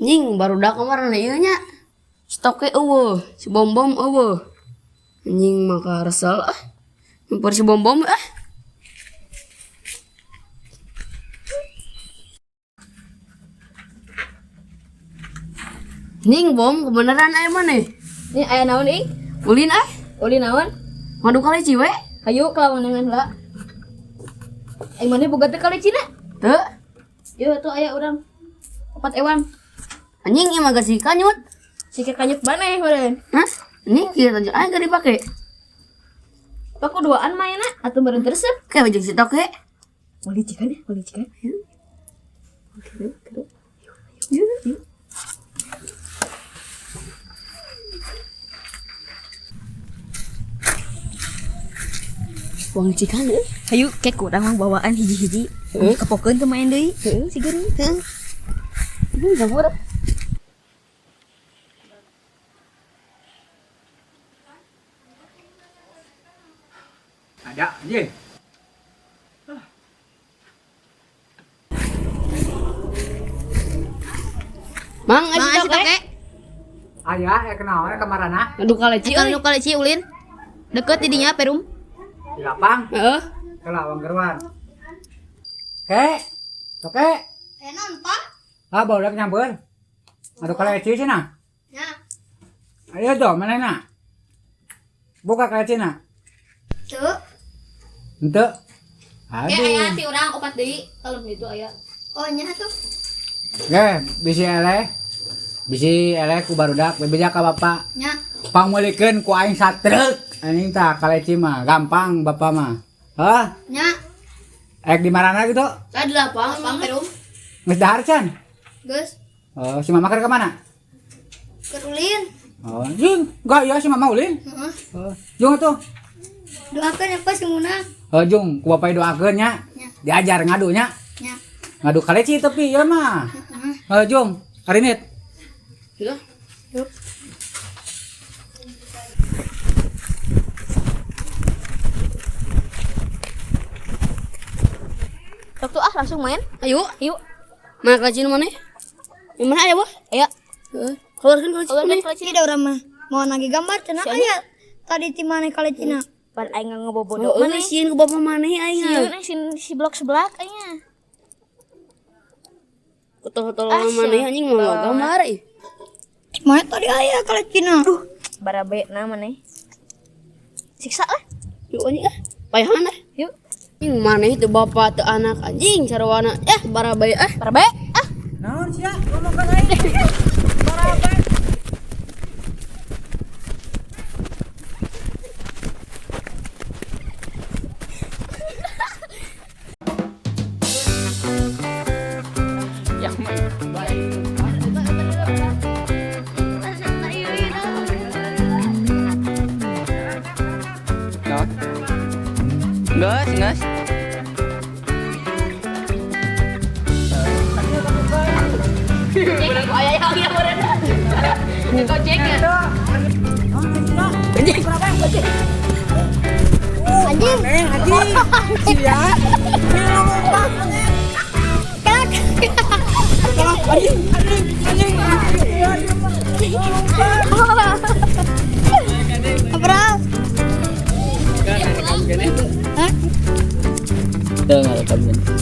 Anjing baru dah kemarin ieu nya. Stoknya eueuh, si bom-bom eueuh. Anjing maka resel ah. Nyumpur si bom-bom ah. Ning bom kebenaran aya mana? Ini aya naon ing? Ulin ah. Uli naon? Madu kali ciwe. Hayu kelawanangan heula. Aing maneh boga teh kali Cina. Teu. Ieu tuh aya urang. 4 ewan. Anjing ieu mah si kanyut. Sikir kanyut maneh meureun. Hah? Ini kieu tunjuk aya gak dipake. Paku duaan mah enak atuh meureun tersep. Kayak bajeng si toke. Uli cikan ya, uli cikan. Yuk. Wang cikan deh. Hayu kek kurang mah bawaan hiji-hiji. Kepokeun teu main deui. Heeh, sigeun. Heeh. Ini gabur. Ada anjing. Mang, asa toke. Aya kenaon kamarana Aduh kaleci Cikan euy. lu kali ci ulin. Deket didinya perum. di lapang Heeh. kelawang geruan. Toke. Enon, Pak? Ah barudak nyampeun. Adu kaleci cenah. Ya. Ayo dong manehna. Buka kalecina. Tuh. Henteu. Aya Aduh. ti urang opat deui kalem itu aya. Oh nya tuh. Bisi eleh ku barudak bebeja ka bapak. Nya. Pangmulikeun ku aing satreuk. Anjing tah kaleci mah gampang bapak mah. Hah? Nya. Ek di marana gitu? Ka 8 perum. Geus dahar can? Geus. Oh, si mama keur ka mana? Keur ulin. Oh, jing, enggak ya si mama ulin. Heeh. Oh, jung atuh. Doakeun apa si Munang? Oh, jung, ku bapak doakeun nya. Nya. Diajar ngadu nya. Nya. Ngadu kaleci tapi ya mah. Heeh. Jung, karinit. Sudah. Yuk. Tok tuh ah langsung main. Ayo. Yuk. Mana kaleci mana? Yang mana aya, Bos? Ayo. Heeh. Keluarkan kaleci. Kalau mana? lihat kaleci da urang mah mau nagi gambar cenah aya. Tadi ti maneh kalecina. Pan aing ngebobodo Oh, maneh. sieun ke bapak mana aing. Si blok sebelah kayaknya. Tol-tol mana anjing mau gambar ih. Mana tadi aya kalecina. Aduh, barabe na maneh. Siksa lah. Yuk anjing ah. Payahan ah. Yuk. Anjing mana itu bapak teu anak anjing sarwana. Barabai ah. Barabe. Ah. Naon sia? Ngomong ka aing. Barabe. Gas. Bener aya yang dia bener. Gojeknya. Anjing. Anjing. Anjing. Sia. Ini ngomong pak. Anjing. Bro. Tuh nggak rekam gini.